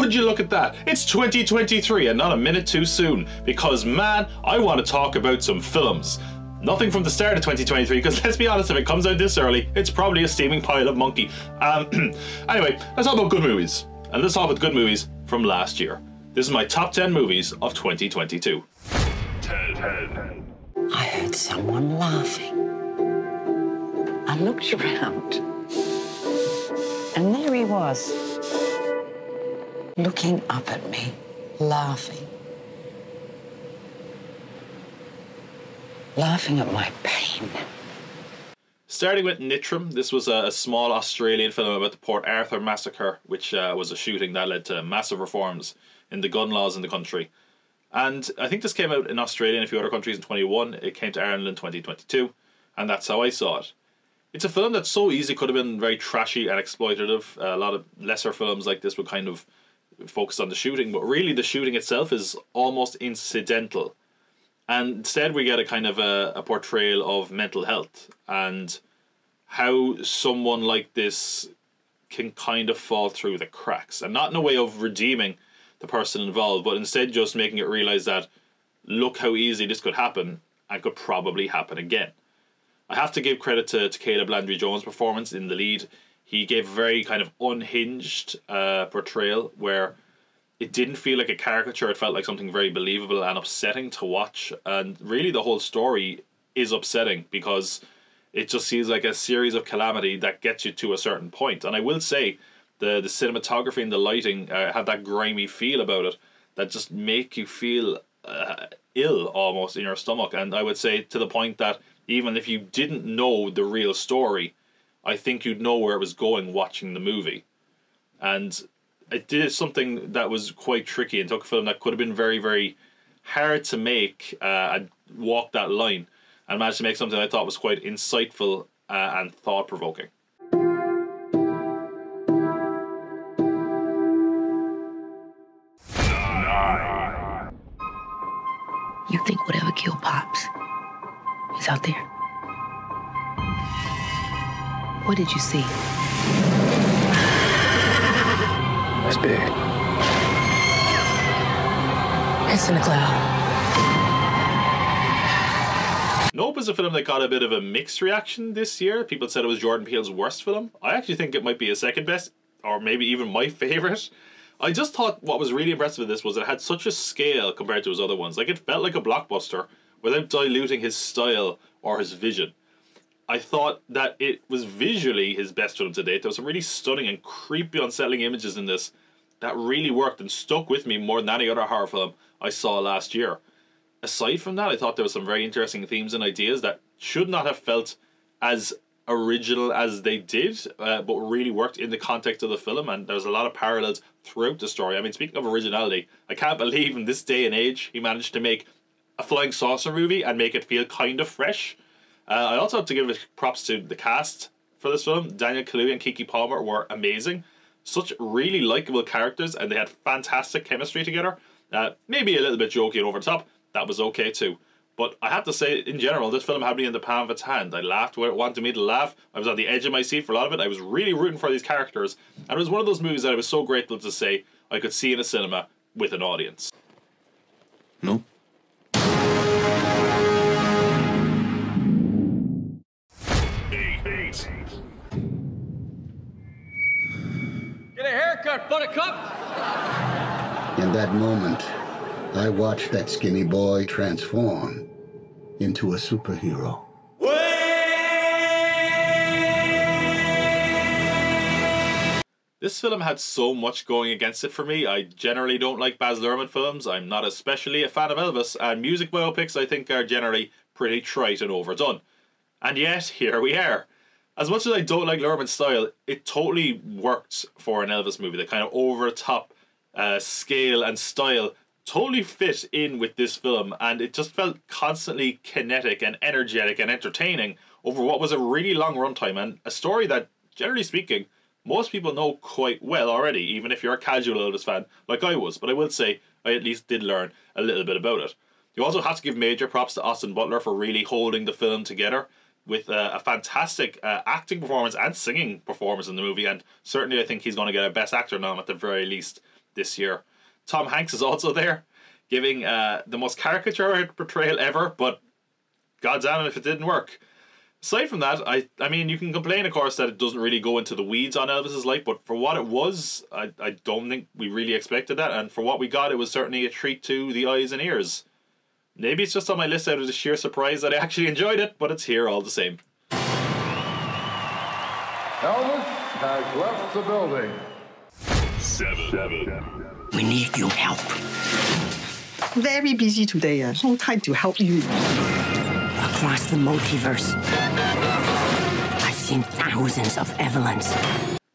Would you look at that? It's 2023 and not a minute too soon, because man, I want to talk about some films. Nothing from the start of 2023, because let's be honest, if it comes out this early, it's probably a steaming pile of monkey. Anyway, let's talk about good movies. And let's talk about good movies from last year. This is my top 10 movies of 2022. 10. I heard someone laughing. I looked around, and there he was, looking up at me, laughing. Laughing at my pain. Starting with Nitram, this was a small Australian film about the Port Arthur massacre, which was a shooting that led to massive reforms in the gun laws in the country. And I think this came out in Australia and a few other countries in 2021. It came to Ireland in 2022, and that's how I saw it. It's a film that so easily could have been very trashy and exploitative. A lot of lesser films like this would kind of focus on the shooting, but really the shooting itself is almost incidental. And instead we get a kind of a portrayal of mental health and how someone like this can kind of fall through the cracks. And not in a way of redeeming the person involved, but instead just making it realise that look how easy this could happen and could probably happen again. I have to give credit to Caleb Landry-Jones' performance in the lead. He gave a very kind of unhinged portrayal where it didn't feel like a caricature. It felt like something very believable and upsetting to watch. And really the whole story is upsetting because it just feels like a series of calamity that gets you to a certain point. And I will say the cinematography and the lighting have that grimy feel about it that just make you feel ill almost in your stomach. And I would say to the point that even if you didn't know the real story, I think you'd know where it was going watching the movie. And it did something that was quite tricky and took a film that could have been very, very hard to make and walk that line and managed to make something I thought was quite insightful and thought-provoking. You think whatever killed Pops is out there? What did you see? It's big. It's in the cloud. Nope is a film that got a bit of a mixed reaction this year. People said it was Jordan Peele's worst film. I actually think it might be his second best, or maybe even my favourite. I just thought what was really impressive with this was it had such a scale compared to his other ones. Like, it felt like a blockbuster without diluting his style or his vision. I thought that it was visually his best film to date. There was some really stunning and creepy, unsettling images in this that really worked and stuck with me more than any other horror film I saw last year. Aside from that, I thought there was some very interesting themes and ideas that should not have felt as original as they did, but really worked in the context of the film, and there's a lot of parallels throughout the story. I mean, speaking of originality, I can't believe in this day and age he managed to make a flying saucer movie and make it feel kind of fresh. I also have to give props to the cast for this film. Daniel Kaluuya and Keke Palmer were amazing. Such really likeable characters, and they had fantastic chemistry together. Maybe a little bit jokey and over the top. That was okay too. But I have to say, in general, this film had me in the palm of its hand. I laughed where it wanted me to laugh. I was on the edge of my seat for a lot of it. I was really rooting for these characters. And it was one of those movies that I was so grateful to say I could see in a cinema with an audience. No? Get a haircut, buttercup! In that moment, I watched that skinny boy transform into a superhero. This film had so much going against it for me. I generally don't like Baz Luhrmann films. I'm not especially a fan of Elvis, and music biopics I think are generally pretty trite and overdone. And yet, here we are. As much as I don't like Luhrmann's style, it totally worked for an Elvis movie. The kind of over-the-top scale and style totally fit in with this film, and it just felt constantly kinetic and energetic and entertaining over what was a really long runtime and a story that, generally speaking, most people know quite well already, even if you're a casual Elvis fan like I was. But I will say I at least did learn a little bit about it. You also have to give major props to Austin Butler for really holding the film together with a fantastic acting performance and singing performance in the movie, and certainly I think he's going to get a Best Actor nom at the very least. this year. Tom Hanks is also there, giving the most caricature portrayal ever, but goddamn if it didn't work. Aside from that, I mean, you can complain, of course, that it doesn't really go into the weeds on Elvis's life, but for what it was, I don't think we really expected that, and for what we got, it was certainly a treat to the eyes and ears. Maybe it's just on my list out of the sheer surprise that I actually enjoyed it, but it's here all the same. Elvis has left the building. 7. We need your help. Very busy today. No time to help you. Across the multiverse, I've seen thousands of Evelyns.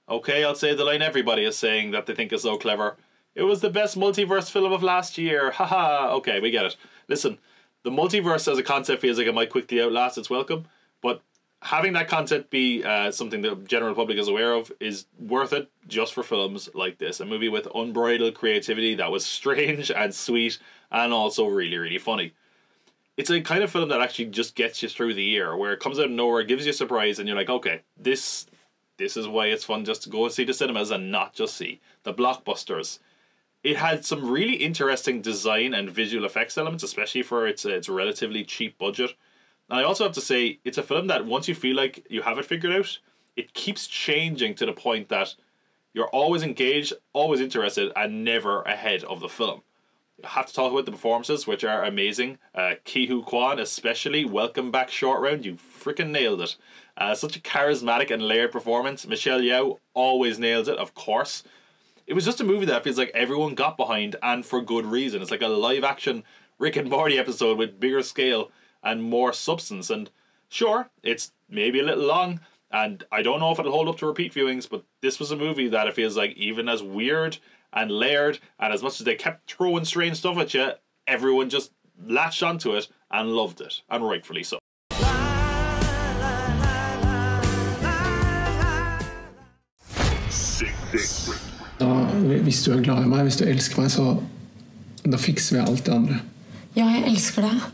Okay, I'll say the line everybody is saying that they think is so clever. It was the best multiverse film of last year. Haha. Okay, we get it. Listen, the multiverse as a concept feels like it might quickly outlast its welcome, but having that concept be something the general public is aware of is worth it just for films like this. A movie with unbridled creativity that was strange and sweet and also really, really funny. It's a kind of film that actually just gets you through the year, where it comes out of nowhere, gives you a surprise, and you're like, okay, this is why it's fun just to go and see the cinemas and not just see the blockbusters. It had some really interesting design and visual effects elements, especially for its relatively cheap budget. And I also have to say, it's a film that once you feel like you have it figured out, it keeps changing to the point that you're always engaged, always interested, and never ahead of the film. I have to talk about the performances, which are amazing. Ke Huy Quan especially, welcome back Short Round, you freaking nailed it. Such a charismatic and layered performance. Michelle Yeoh always nails it, of course. It was just a movie that feels like everyone got behind, and for good reason. It's like a live action Rick and Morty episode with bigger scale and more substance. And sure, it's maybe a little long, and I don't know if it'll hold up to repeat viewings, but this was a movie that it feels like, even as weird and layered, and as much as they kept throwing strange stuff at you, everyone just latched onto it and loved it, and rightfully so. 6. Ja, hvis du glad i meg, hvis du elsker meg, så da fikser vi alt det andre. Ja, jeg elsker deg.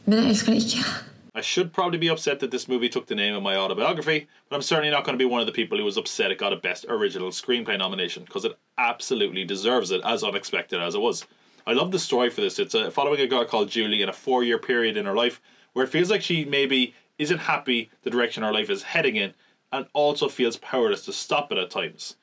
Men jeg elsker deg ikke. I should probably be upset that this movie took the name of my autobiography, but I'm certainly not going to be one of the people who was upset it got a Best Original Screenplay nomination, because it absolutely deserves it, as unexpected as it was. I love the story for this. It's following a girl called Julie in a 4-year period in her life where it feels like she maybe isn't happy the direction her life is heading in, and also feels powerless to stop it at times.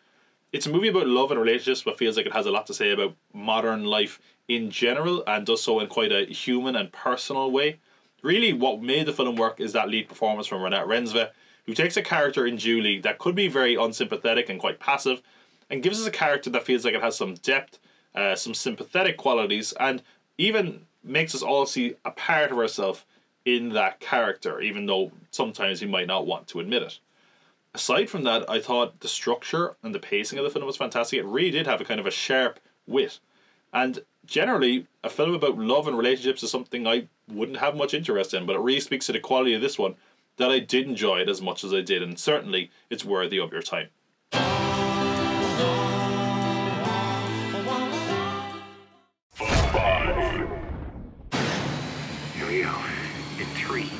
It's a movie about love and relationships, but feels like it has a lot to say about modern life in general, and does so in quite a human and personal way. Really, what made the film work is that lead performance from Renate Reinsve, who takes a character in Julie that could be very unsympathetic and quite passive, and gives us a character that feels like it has some depth, some sympathetic qualities, and even makes us all see a part of ourselves in that character, even though sometimes we might not want to admit it. Aside from that, I thought the structure and the pacing of the film was fantastic. It really did have a kind of a sharp wit. And generally, a film about love and relationships is something I wouldn't have much interest in, but it really speaks to the quality of this one that I did enjoy it as much as I did, and certainly it's worthy of your time. 5. Here we go. In 3,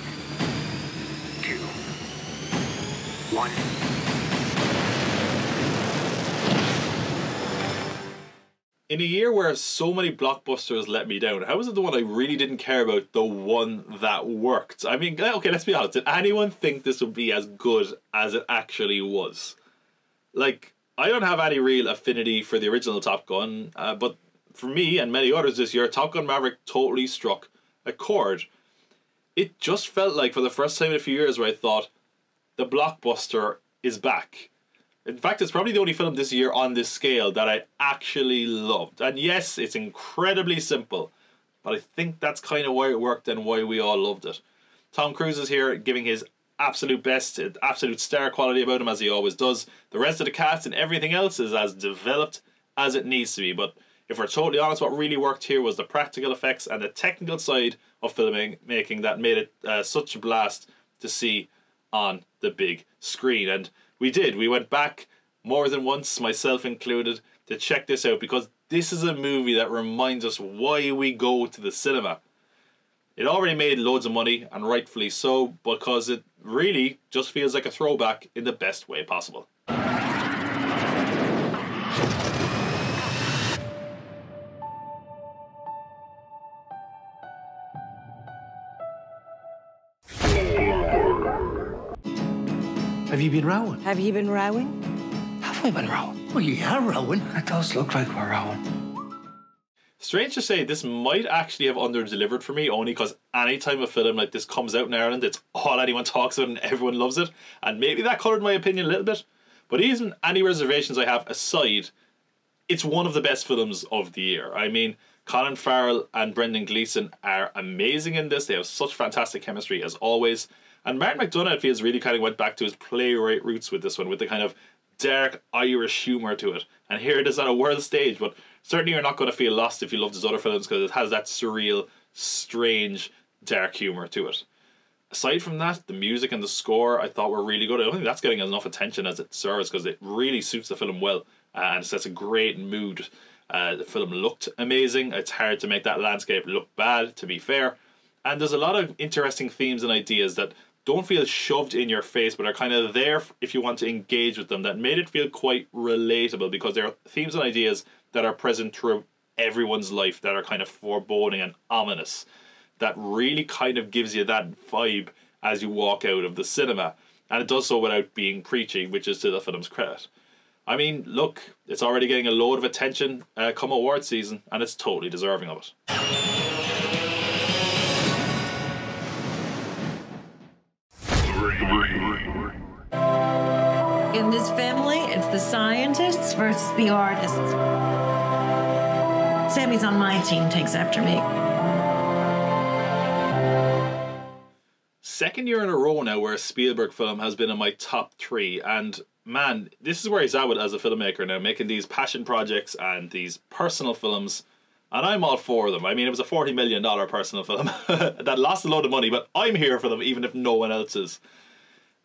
2, 1. In a year where so many blockbusters let me down, how was it the one I really didn't care about, the one that worked? I mean, okay, let's be honest. Did anyone think this would be as good as it actually was? Like, I don't have any real affinity for the original Top Gun, but for me and many others this year, Top Gun Maverick totally struck a chord. It just felt like, for the first time in a few years, where I thought, the blockbuster is back. In fact, it's probably the only film this year on this scale that I actually loved. And yes, it's incredibly simple, but I think that's kind of why it worked and why we all loved it. Tom Cruise is here giving his absolute best, absolute star quality about him, as he always does. The rest of the cast and everything else is as developed as it needs to be. But if we're totally honest, what really worked here was the practical effects and the technical side of filmmaking that made it such a blast to see on the big screen. And we did. We went back more than once, myself included, to check this out, because this is a movie that reminds us why we go to the cinema. It already made loads of money, and rightfully so, because it really just feels like a throwback in the best way possible. Have you been rowing? Have you been rowing? Have we been rowing? Well, you are rowing. It does look like we're rowing. Strange to say, this might actually have under-delivered for me, only because anytime a film like this comes out in Ireland, it's all anyone talks about and everyone loves it, and maybe that coloured my opinion a little bit. But even any reservations I have aside, it's one of the best films of the year. I mean, Colin Farrell and Brendan Gleeson are amazing in this. They have such fantastic chemistry as always. And Martin McDonagh, it feels, really kind of went back to his playwright roots with this one, with the kind of dark Irish humour to it. And here it is on a world stage, but certainly you're not going to feel lost if you loved his other films, because it has that surreal, strange, dark humour to it. Aside from that, the music and the score I thought were really good. I don't think that's getting enough attention as it deserves, because it really suits the film well, and it sets a great mood. The film looked amazing. It's hard to make that landscape look bad, to be fair. And there's a lot of interesting themes and ideas that don't feel shoved in your face, but are kind of there if you want to engage with them, that made it feel quite relatable, because there are themes and ideas that are present through everyone's life that are kind of foreboding and ominous, that really kind of gives you that vibe as you walk out of the cinema. And it does so without being preachy, which is to the film's credit. I mean, look, it's already getting a load of attention come award season, and it's totally deserving of it. In this family, it's the scientists versus the artists. Sammy's on my team, takes after me. Second year in a row now where a Spielberg film has been in my top 3, and man, this is where he's at with as a filmmaker now, making these passion projects and these personal films, and I'm all for them. I mean, it was a $40 million personal film that lost a load of money, but I'm here for them even if no one else is.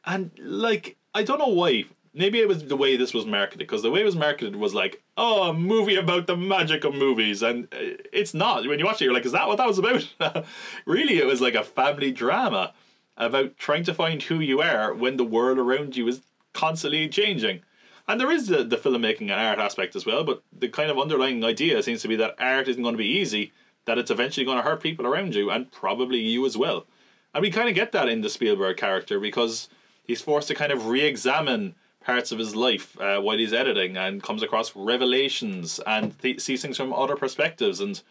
And like, I don't know why. Maybe it was the way this was marketed, because the way it was marketed was like, oh, a movie about the magic of movies, and it's not. When you watch it, you're like, is that what that was about? Really, it was like a family drama about trying to find who you are when the world around you is constantly changing. And there is the filmmaking and art aspect as well, but the kind of underlying idea seems to be that art isn't going to be easy, that it's eventually going to hurt people around you, and probably you as well. And we kind of get that in the Spielberg character, because he's forced to kind of re-examine parts of his life while he's editing, and comes across revelations and sees things from other perspectives. And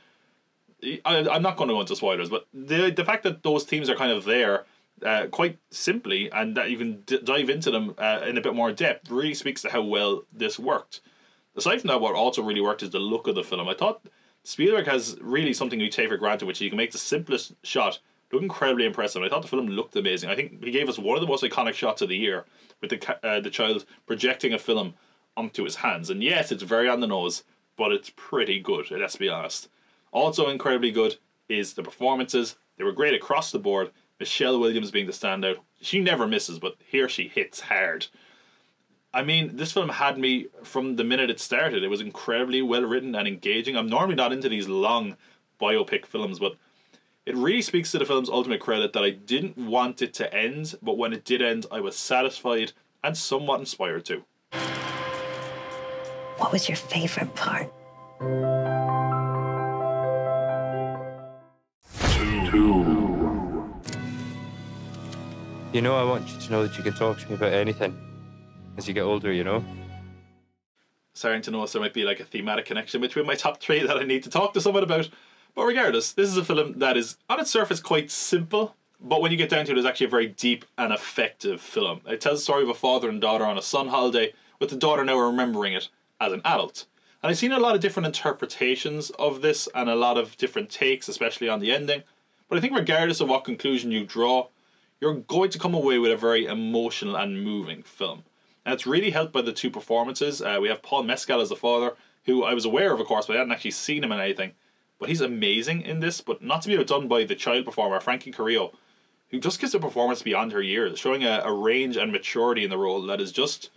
I'm not going to go into spoilers, but the fact that those themes are kind of there quite simply, and that you can dive into them in a bit more depth, really speaks to how well this worked. Aside from that, what also really worked is the look of the film. I thought Spielberg has really something you take for granted, which you can make the simplest shot look incredibly impressive. I thought the film looked amazing. I think he gave us one of the most iconic shots of the year, with the child projecting a film onto his hands. And yes, it's very on the nose, but it's pretty good, let's be honest. Also incredibly good is the performances. They were great across the board. Michelle Williams being the standout. She never misses, but here she hits hard. I mean, this film had me from the minute it started. It was incredibly well written and engaging. I'm normally not into these long biopic films, but it really speaks to the film's ultimate credit that I didn't want it to end, but when it did end, I was satisfied and somewhat inspired too. What was your favorite part? You know, I want you to know that you can talk to me about anything as you get older, you know? Starting to notice there might be like a thematic connection between my top 3 that I need to talk to someone about. But regardless, this is a film that is, on its surface, quite simple, but when you get down to it, it's actually a very deep and effective film. It tells the story of a father and daughter on a sun holiday, with the daughter now remembering it as an adult. And I've seen a lot of different interpretations of this, and a lot of different takes, especially on the ending. But I think regardless of what conclusion you draw, you're going to come away with a very emotional and moving film. And it's really helped by the 2 performances. We have Paul Mescal as the father, who I was aware of course, but I hadn't actually seen him in anything. But he's amazing in this, but not to be outdone by the child performer, Frankie Carrillo, who just gives a performance beyond her years, showing a range and maturity in the role that is just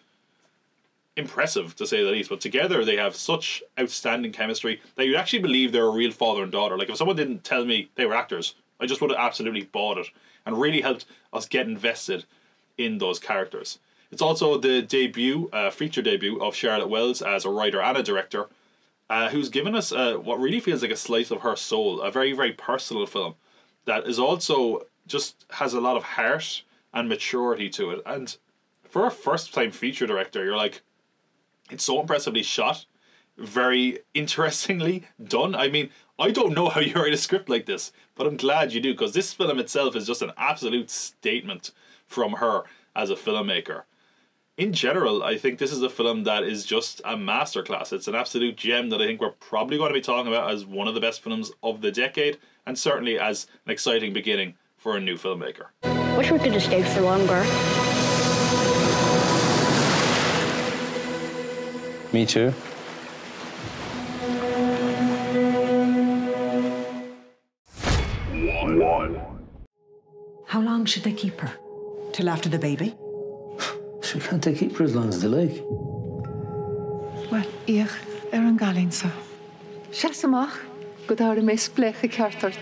impressive, to say the least. But together they have such outstanding chemistry that you'd actually believe they're a real father and daughter. Like, if someone didn't tell me they were actors, I just would have absolutely bought it, and really helped us get invested in those characters. It's also the debut, feature debut, of Charlotte Wells as a writer and a director, who's given us what really feels like a slice of her soul, a very, very personal film that is also just has a lot of heart and maturity to it. And for a first-time feature director, you're like, it's so impressively shot, very interestingly done. I mean, I don't know how you write a script like this, but I'm glad you do, because this film itself is just an absolute statement from her as a filmmaker. In general, I think this is a film that is just a masterclass. It's an absolute gem that I think we're probably going to be talking about as one of the best films of the decade, and certainly as an exciting beginning for a new filmmaker. Wish we could have stayed for longer. Me too. How long should they keep her? Till after the baby? So can't they keep her as long as they like? Wel, ich an galinsa. Shasamach, good hour mes bleche cartart.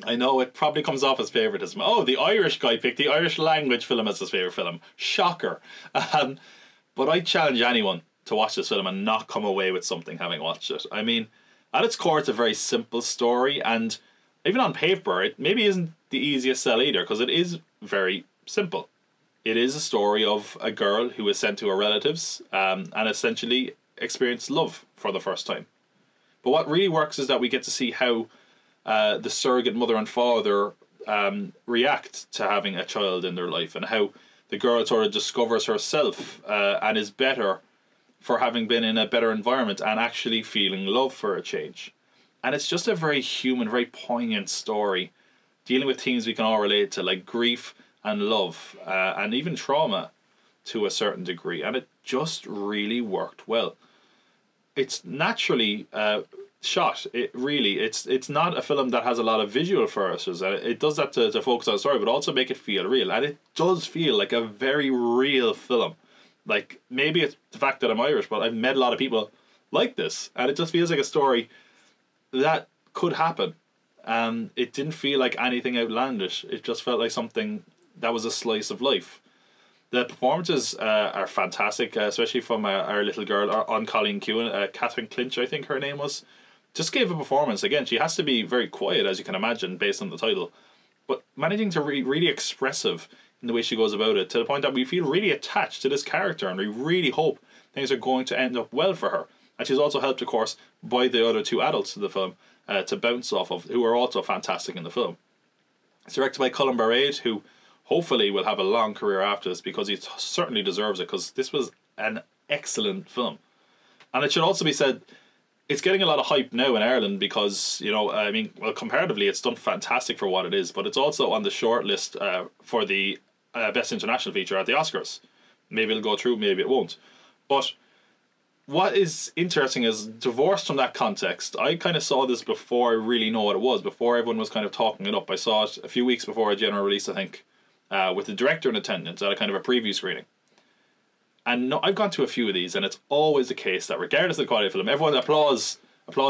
I know it probably comes off as favoritism. Oh, the Irish guy picked the Irish language film as his favourite film. Shocker. But I challenge anyone to watch this film and not come away with something having watched it. I mean, at its core, it's a very simple story, and even on paper, it maybe isn't the easiest sell either, because it is very simple. It is a story of a girl who is sent to her relatives and essentially experienced love for the first time. But what really works is that we get to see how the surrogate mother and father react to having a child in their life, and how the girl sort of discovers herself and is better for having been in a better environment and actually feeling love for a change. And it's just a very human, very poignant story dealing with themes we can all relate to, like grief and love and even trauma to a certain degree. And it just really worked well. It's naturally shot. It's not a film that has a lot of visual flourishes. It does that to focus on the story, but also make it feel real. And it does feel like a very real film. Like, maybe it's the fact that I'm Irish, but I've met a lot of people like this, and it just feels like a story that could happen. It didn't feel like anything outlandish. It just felt like something that was a slice of life. The performances are fantastic, especially from our little girl, on Colleen Keown, Catherine Clinch, I think her name was. Just gave a performance. Again, she has to be very quiet, as you can imagine, based on the title, but managing to be really expressive in the way she goes about it, to the point that we feel really attached to this character, and we really hope things are going to end up well for her. And she's also helped, of course, by the other two adults in the film to bounce off of, who are also fantastic in the film. It's directed by Colin Barrade, who hopefully will have a long career after this, because he certainly deserves it, because this was an excellent film. And it should also be said, it's getting a lot of hype now in Ireland because, you know, I mean, well, comparatively, it's done fantastic for what it is, but it's also on the short list for the Best International Feature at the Oscars. Maybe it'll go through, maybe it won't. But what is interesting is, divorced from that context, I kind of saw this before I really know what it was, before everyone was kind of talking it up. I saw it a few weeks before a general release, I think, with the director in attendance at a kind of a preview screening. And no, I've gone to a few of these, and it's always the case that regardless of the quality of the film, everyone applauds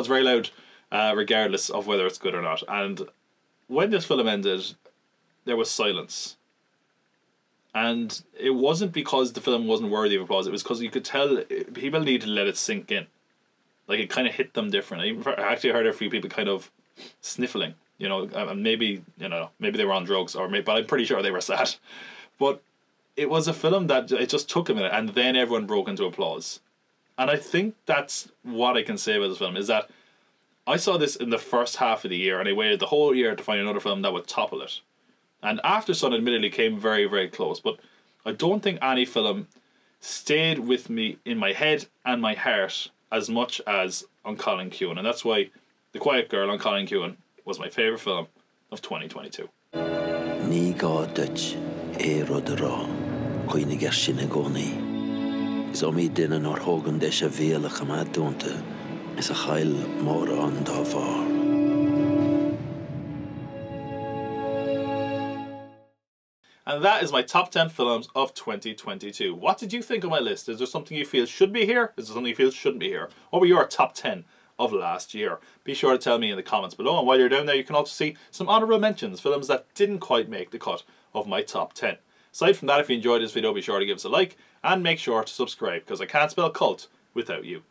very loud, regardless of whether it's good or not. And when this film ended, there was silence. And it wasn't because the film wasn't worthy of applause, it was because you could tell people needed to let it sink in. Like, it kind of hit them different. I actually heard a few people kind of sniffling, you know, and maybe they were on drugs, but I'm pretty sure they were sad. But it was a film that it just took a minute, and then everyone broke into applause. And I think that's what I can say about this film, is that I saw this in the first half of the year, and I waited the whole year to find another film that would topple it. And Aftersun admittedly came very, very close, but I don't think any film stayed with me in my head and my heart as much as on Colleen Keown. And that's why The Quiet Girl on Colleen Keown was my favourite film of 2022. Ní gá dut é rud a rá, chuoine gur sin a gcónaí. Is omí duine nár thógann deis a bhéala chamad dúnta, is a chail móra an dá bhar. And that is my top 10 films of 2022. What did you think of my list? Is there something you feel should be here? Is there something you feel shouldn't be here? What were your top 10 of last year? Be sure to tell me in the comments below. And while you're down there, you can also see some honourable mentions, films that didn't quite make the cut of my top 10. Aside from that, if you enjoyed this video, be sure to give us a like and make sure to subscribe, because I can't spell cult without you.